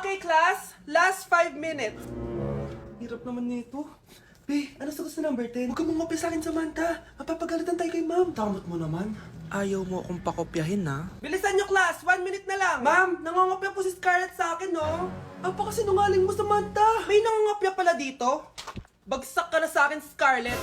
Okay, class. Last 5 minutes. Hirap naman nito. Be, ano sagot sa number 10? Huwag kang mangopya sa akin, Samantha. Mapapagalitan tayo kay ma'am. Tamot mo naman. Ayaw mo akong pakopyahin, ha? Bilisan nyo, class. 1 minute na lang. Ma'am, nangongopya po si Scarlett sa akin, no? Ang pakasinungaling mo, Samantha. May nangongopya pala dito. Bagsak ka na sa akin, Scarlett.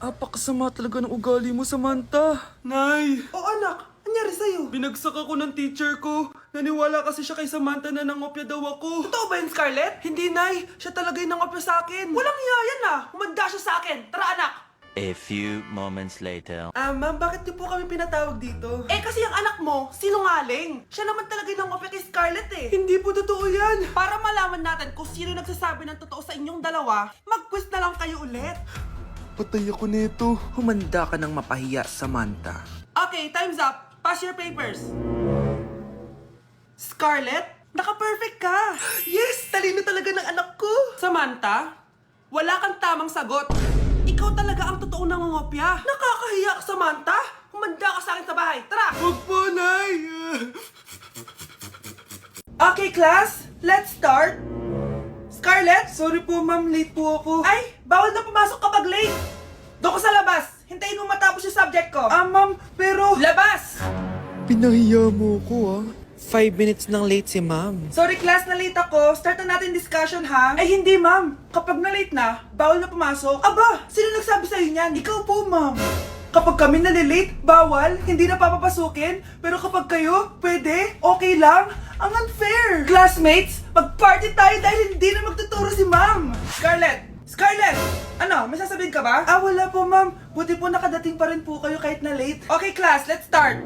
Apakasama talaga ng ugali mo, Samantha. Nay! O anak, anyari sa'yo? Binagsak ako ng teacher ko. Naniwala kasi siya kay Samantha na nangopya daw ako. Totoo ba yun, Scarlett? Hindi, Nay. Siya talaga yung nangopya sa akin. Walang iya yan, ah. Humanda siya sa akin. Tara, anak. A few moments later. Ma'am, bakit niyo po kami pinatawag dito? Eh, kasi yung anak mo, sinungaling. Siya naman talaga yung nangopya kay Scarlett, eh. Hindi po totoo yan. Para malaman natin kung sino nagsasabi ng totoo sa inyong dalawa, mag-quiz na lang kayo ulit. Patay ako nito. Humanda ka ng mapahiya, Samantha. Okay, time's up. Pass your papers. Scarlett, naka-perfect ka. Yes, talino talaga ng anak ko. Samantha, wala kang tamang sagot. Ikaw talaga ang totoong nangongopya. Nakakahiya ka, Samantha. Humanda ka sa akin sa bahay. Tara! Huwag po, Nay! Okay, class, let's start. Scarlett? Sorry po, ma'am. Late po ako. Ay, bawal na pumasok kapag late. Doon ka sa labas. Hintayin mo matapos yung subject ko. Ma'am, pero... Labas! Pinahiya mo ko, 5 minutes nang late si ma'am. Sorry class, na late ako. Start na natin discussion, ha? Ay, hindi, ma'am. Kapag na late na, bawal na pumasok. Aba, sino nagsabi sa'yo niyan? Ikaw po, ma'am. Kapag kami nalilate, bawal, hindi na papapasukin. Pero kapag kayo, pwede, okay lang. Ang unfair. Classmates, mag-party tayo dahil hindi na magtuturo si ma'am. Scarlett! Scarlett! Ano, may sasabihin ka ba? Wala po, ma'am. Buti po nakadating pa rin po kayo kahit na late. Okay, class, let's start.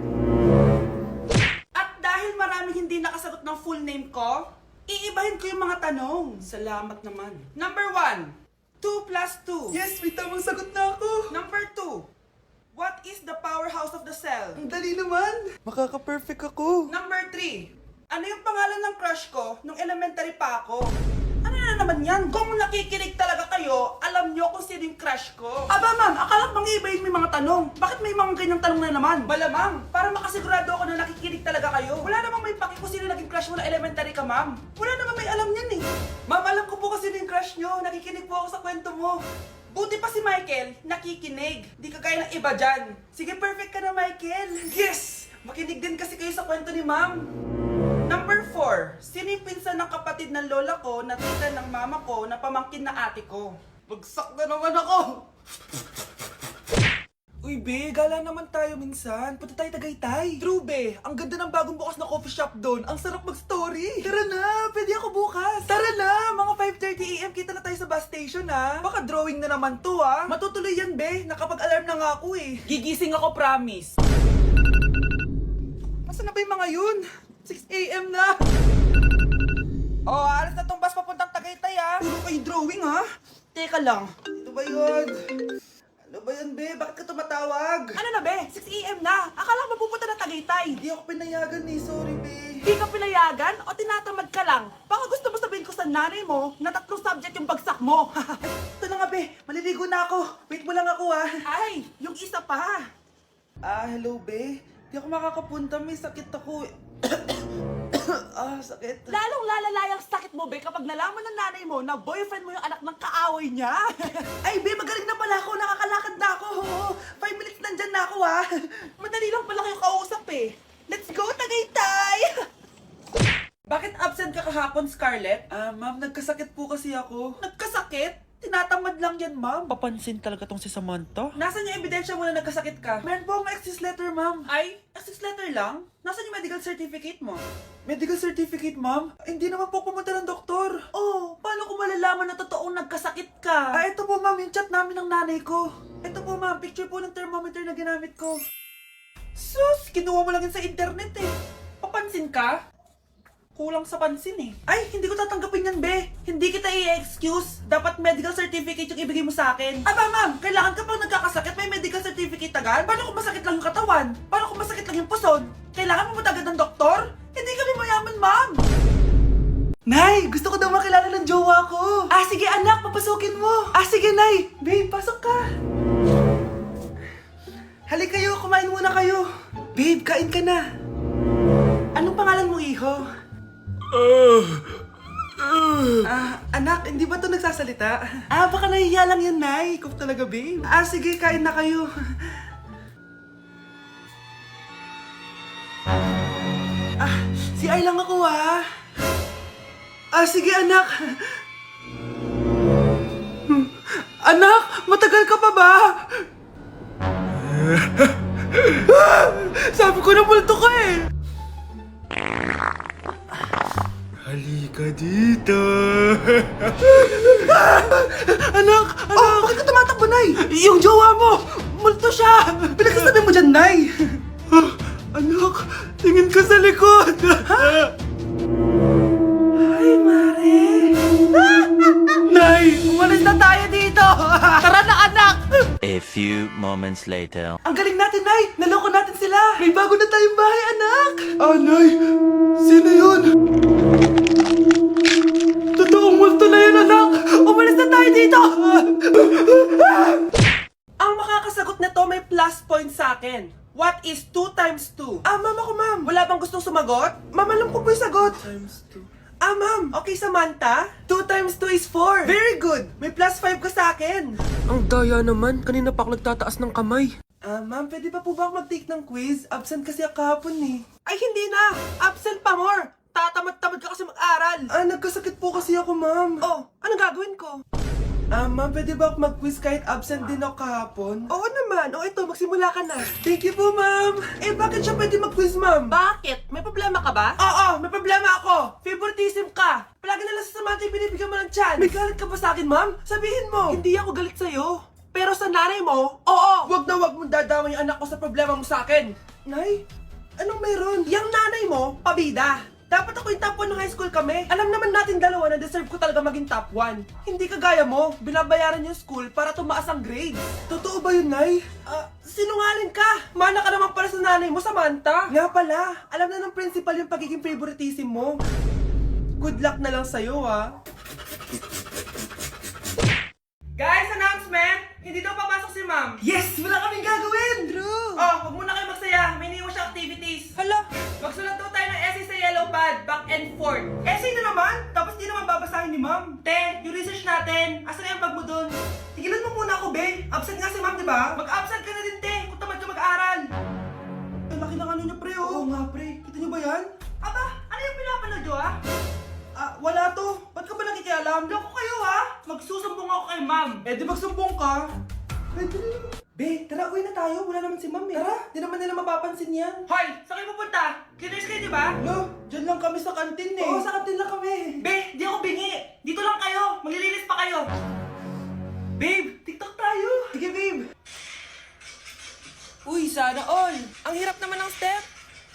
At dahil maraming hindi nakasagot ng full name ko, iibahin ko yung mga tanong. Salamat naman. Number 1, 2 plus 2. Yes, may tamang sagot na ako. Number 2, what is the powerhouse of the cell? Ang dali naman. Makaka-perfect ako. Number 3, ano yung pangalan ng crush ko nung elementary pa ako? Ano na naman yan? Kung nakikinig talaga kayo, alam nyo kung sino yung crush ko. Aba ma'am, akala bang iibahin mo yung mga tanong? Bakit may mga ganyang tanong na naman? Malamang, para makasigurado ako na nakikinig talaga kayo. Wala namang may paki kung sino naging crush mo na elementary ka, ma'am. Wala namang may alam yan eh. Ma'am, alam ko po kasi sino yung crush nyo. Nakikinig po ako sa kwento mo. Buti pa si Michael, nakikinig. Di kagaya ng iba dyan. Sige, perfect ka na, Michael. Yes! Makinig din kasi kayo sa kwento ni ma'am. Number 4, sino yung pinsan ng kapatid ng lola ko na tita ng mama ko na pamangkin na ate ko? Bagsak na naman ako! Uy, be, gala naman tayo minsan. Punta tayo Tagaytay. True, be. Ang ganda ng bagong bukas na coffee shop doon. Ang sarap mag-story. Tara na, pwede ako bukas. Tara na! Mga 5:30 AM kita na tayo sa bus station, ha? Baka drawing na naman to, ha? Matutuloy yan, be. Nakapag-alarm na nga ako, eh. Gigising ako, promise. Masa na ba yung mga yun? 6 AM na! Oh, alas na tong bus papuntang Tagaytay, ha? Puro kayo drawing, ha? Teka lang. Ito ba yun? Ano ba yun, be? Bakit ka tumatawag? Ano na, be? 6 AM na. Akala ko mapupunta na Tagaytay. Hindi ako pinayagan eh, sorry, be. Hindi ka pinayagan o tinatamad ka lang? Baka gusto mo sabihin ko sa nanay mo na 3 subject yung bagsak mo. Ito na nga, be. Maliligo na ako. Wait mo lang ako, ha? Ay, yung isa pa. Hello, be. Di ako makakapunta, may sakit ako. Sakit. Lalong lalala yung sakit mo, be, kapag nalaman ng nanay mo na boyfriend mo yung anak ng kaaway niya. Ay, be, magaling na pala ako. Nakakalakad na ako. 5 minutes nandyan na ako, ha? Madali lang pala kayo kausap, eh. Let's go, Tagaytay! Bakit absent ka kahapon, Scarlett? Ma'am, nagkasakit po kasi ako. Nagkasakit? Tinatamad lang yan, ma'am. Papansin talaga tong si Samantha. Nasaan yung ebidensya mo na nagkasakit ka? Meron po akong excuse letter, ma'am. Ay, access letter lang? Nasaan yung medical certificate mo? Medical certificate, ma'am? Hindi naman po pumunta ng doktor. Oh, paano ko malalaman na totoong nagkasakit ka? Ito po, ma'am, yung chat namin ng nanay ko. Ito po, ma'am, picture po ng thermometer na ginamit ko. Sus, kinuha mo lang yun sa internet eh. Papansin ka? Kulang sa pansin eh. Ay, hindi ko tatanggapin yan, be. Hindi kita i-excuse. Dapat medical certificate yung ibigay mo sa akin. Aba, ma'am, kailangan ka pang nagkakasakit, may medical certificate agad? Paano kung masakit lang yung katawan? Paano kung masakit lang yung puson? Kailangan mo agad ng doktor? Hindi kami mayaman, ma'am. Nay, gusto ko daw makilala ng jowa ko. Sige anak, papasukin mo. Sige, Nay. Babe, pasok ka. Halika kayo, kumain muna kayo. Babe, kain ka na. Anong pangalan mo, iho? Anak, hindi ba to nagsasalita? Baka nahihiya lang yan, Nay. Ikaw talaga, babe. Sige, kain na kayo. Si Ay lang ako, sige, anak. Anak, matagal ka pa ba? Sabi ko na multo ka eh. Halika dito. Anak! Bakit ka tumatakbo, Nay? Yung jowa mo! Multo siya! Pinagsasabi mo dyan, Nay! Anak, tingin ka sa likod. Ay, Mare! Nay! Umalis na tayo dito! Tara na, anak! A few moments later. Ang galing natin, Nay! Naloko natin sila! May bago na tayong bahay, anak! Nay! Sino yun? Totoong multo na yun, anak! Umalis na tayo dito! Ang makakasagot nito may plus point sa akin. What is 2 times 2? Ma'am ako, ma'am. Wala bang gustong sumagot? Ma'am, alam ko po yung sagot. 2 times 2. Ma'am. Okay, Samantha. 2 times 2 is 4. Very good. May plus 5 ka sa akin. Ang daya naman. Kanina pa ako nagtataas ng kamay. Ma'am, pwede pa po ba ako mag-take ng quiz? Absent kasi ako kahapon eh. Ay, hindi na! Absent pa more! Tatamad-tamad ka kasi mag-aral! Nagkasakit po kasi ako, ma'am. Oh, anong gagawin ko? Ma'am, pwede ba ako mag-quiz kahit absent din ako kahapon? Oo naman. Ito, magsimula ka na. Thank you po, ma'am. Bakit siya pwede mag-quiz, ma'am? Bakit? May problema ka ba? Oo, may problema ako. Favoritism ka. Palagi na lang sa Samantha yung binibigyan mo ng chance. May galit ka ba sa akin, ma'am? Sabihin mo. Hindi ako galit sa'yo. Pero sa nanay mo, oo! Wag na wag mong dadama yung anak ko sa problema mo sa akin! Nay, anong meron? Yang nanay mo, pabida! Dapat ako yung top 1 ng high school kami. Alam naman natin dalawa na deserve ko talaga maging top 1. Hindi kagaya mo, binabayaran yung school para tumaas ang grade. Totoo ba yun, Nay? Sinungaling ka! Mana ka naman para sa nanay mo, Samantha! Nga pala, alam na ng principal yung pagiging favoritism mo. Good luck na lang sa'yo, Guys, announcement! Hindi daw papasok si ma'am. Yes! Wala kaming gagawin! True! Huwag muna kayo magsaya. May iniwan siya activities. Hala! Magsulat daw tayo ng essay sa yellow pad, back and forth. Essay na naman? Tapos di naman babasahin ni ma'am. Te, yung research natin. Asan na yung bag mo dun? Tigilan mo muna ako, be. Absent nga si ma'am, di ba? Mag-absent ka na din, te. Kung tamad ka mag-aral. Ang laki ng ano niya, pre, Oo nga, pre. Kita niyo ba yan? Aba, ano yung pinapanood nyo, wala to. Ba't ka ba nakikialam? Loko kayo, Magsusumbong ako kay ma'am. Di magsumbong ka. Pwede rin. Be, tara, uwi na tayo. Wala naman si ma'am, Tara, di naman nila mapapansin yan. Hoy, saan kayo pupunta? Cleaners kayo, di ba? No, dyan lang kami sa kantin, Oo, sa kantin lang kami. Be, di ako bingi. Dito lang kayo. Maglilinis pa kayo. Babe, TikTok tayo. Sige, babe. Uy, sana all. Ang hirap naman ng step.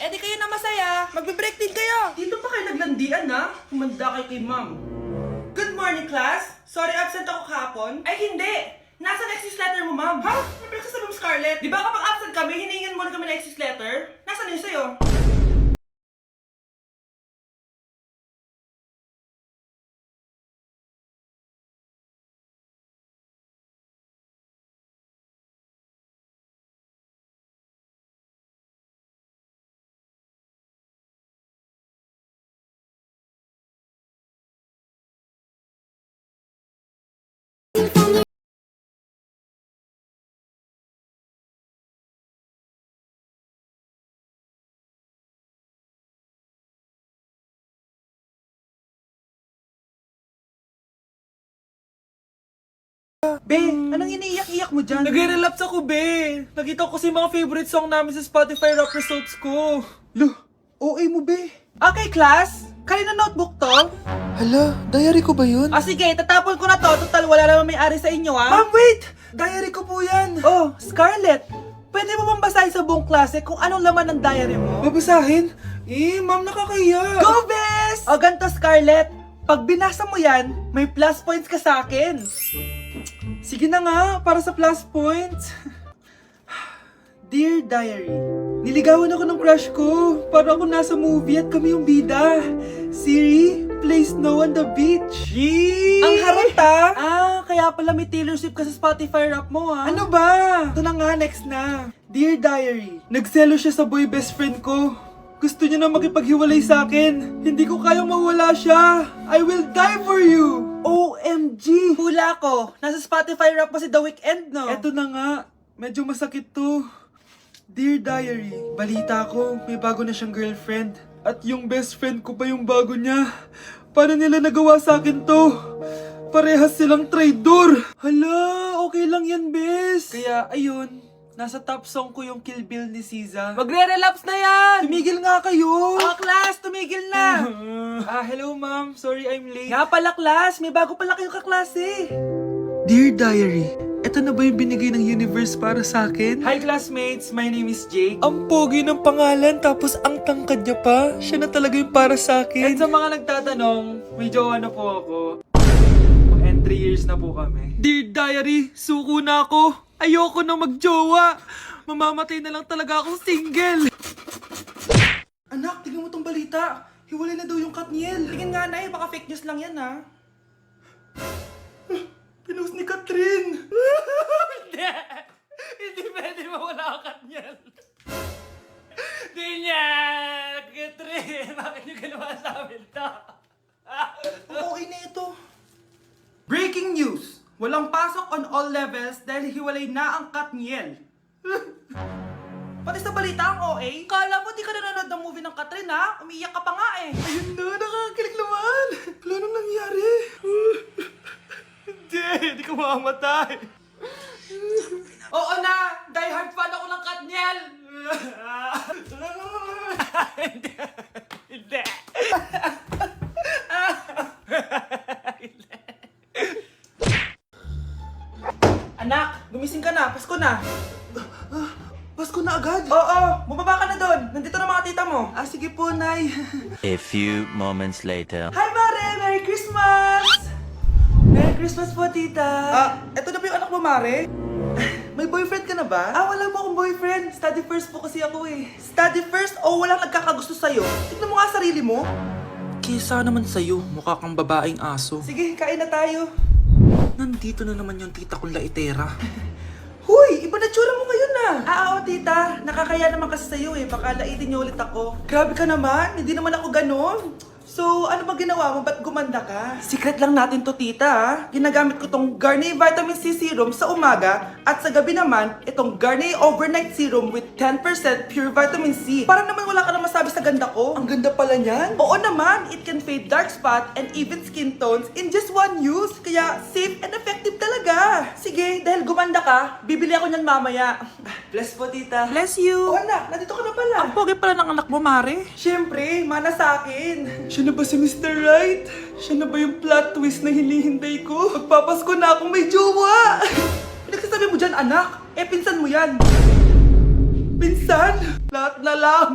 Di kayo na masaya. Magbe-break din kayo. Dito pa kayo naglandian, Humanda kayo kay ma'am. Good morning, class. Sorry, absent ako kahapon. Ay, hindi. Nasa excuse letter mo, ma'am. Ha? May pinagsasabi mo, Scarlett. Di ba kapag absent kami, hinihingan mo na kami ng excuse letter? Nasaan yun sa'yo? Be, anong iniiyak-iyak mo dyan? Nagre-relapse ako, be. Nakita ko kasi mga favorite song namin sa Spotify rap results ko. OA mo, be. Okay, class. Kanina notebook to? Hala, diary ko ba yun? Sige, tatapon ko na to. Total, wala naman may-ari sa inyo, Ma'am, wait! Diary ko po yan. Oh, Scarlett. Pwede mo bang basahin sa buong klase kung anong laman ng diary mo? Babasahin? Ma'am, nakakahiya. Go, Bes! O, ganito, Scarlett. Pag binasa mo yan, may plus points ka sa akin. Sige na nga, para sa plus points. Dear Diary, niligawan ako ng crush ko. Para ako nasa movie at kami yung bida. Siri, play Snow on the Beach. Yee! Ang harot kaya pala may Taylor Swift ka sa Spotify rap mo Ano ba? Ito na nga, next na. Dear Diary, nagselo siya sa boy best friend ko. Gusto niya na makipaghiwalay sa akin. Hindi ko kayang mawala siya. I will die for you. OMG! Hula ko. Nasa Spotify rap pa si The Weeknd, no? Eto na nga. Medyo masakit to. Dear Diary, balita ko, may bago na siyang girlfriend. At yung best friend ko pa yung bago niya. Paano nila nagawa sa akin to? Parehas silang traitor. Hala, okay lang yan, bes. Kaya, ayun. Nasa top song ko yung Kill Bill ni SZA. Magre-relapse na yan! Tumigil nga kayo! Class, tumigil na! Hello ma'am. Sorry I'm late. Nga pala, class. May bago pala kayong kaklase. Dear Diary, eto na ba yung binigay ng universe para sa akin? Hi classmates, my name is Jake. Ang pogi ng pangalan tapos ang tangkad niya pa. Siya na talaga yung para sa akin. And sa mga nagtatanong, may jowa na po ako. And 3 years na po kami. Dear Diary, suko na ako. Ayoko na magjowa. Mamamatay na lang talaga akong single. Anak, tingnan mo tong balita. Hiwalay na daw yung Katniel. Tingin nga na baka fake news lang yan, ha? Pinost ni Catherine. Hindi! Hindi pwede mawala ang Katniel. Hindi niya! Katrin! Bakit niyo ginawa sa amin to? Okay na ito. Breaking news! Walang pasok on all levels dahil hiwalay na ang Katniel. Pati sa balita ang OA? Kala mo di ka nanonood ng movie ng Katrin, ha? Umiiyak ka pa nga eh. Ayun na, nakakakilig naman. Wala nang nangyari. Hindi ka mamamatay. Oo na! Die hard fan ako ng Katniel! Hindi. Hindi. Anak, gumising ka na. Pasko na. Pasko na agad. Oo, bumaba ka na doon. Nandito na mga tita mo. Sige po, Nay. A few moments later. Hi, Mare! Merry Christmas! Merry Christmas po, tita. Eto na ba yung anak mo, Mare? May boyfriend ka na ba? Wala po akong boyfriend. Study first po kasi ako eh. Study first o walang nagkakagusto sa'yo? Tignan mo nga sarili mo. Kesa naman sa'yo, mukha kang babaeng aso. Sige, kain na tayo. Nandito na naman yung tita kong laitera. Huy, iba na tsura mo ngayon na. Oo, tita. Nakakaya naman kasi sa'yo eh. Baka laitin niyo ulit ako. Grabe ka naman. Hindi naman ako ganon. So, ano ba ginawa mo? Ba't gumanda ka? Secret lang natin to, tita. Ginagamit ko tong Garnier Vitamin C Serum sa umaga at sa gabi naman, itong Garnier Overnight Serum with 10% pure vitamin C. Para naman wala ka na masabi sa ganda ko. Ang ganda pala niyan. Oo naman, it can fade dark spot and even skin tones in just one use. Kaya safe and effective talaga. Sige, dahil gumanda ka, bibili ako niyan mamaya. Bless po, tita. Bless you. Oh anak, nandito ka na pala. Ang pogi pala ng anak mo, Mare. Siyempre, mana sa akin. Siya na ba si Mr. Right? Siya na ba yung plot twist na hinihintay ko? Magpapasko na akong may jowa. Pinagsasabi mo dyan, anak. Pinsan mo yan. Pinsan? Lahat na lang.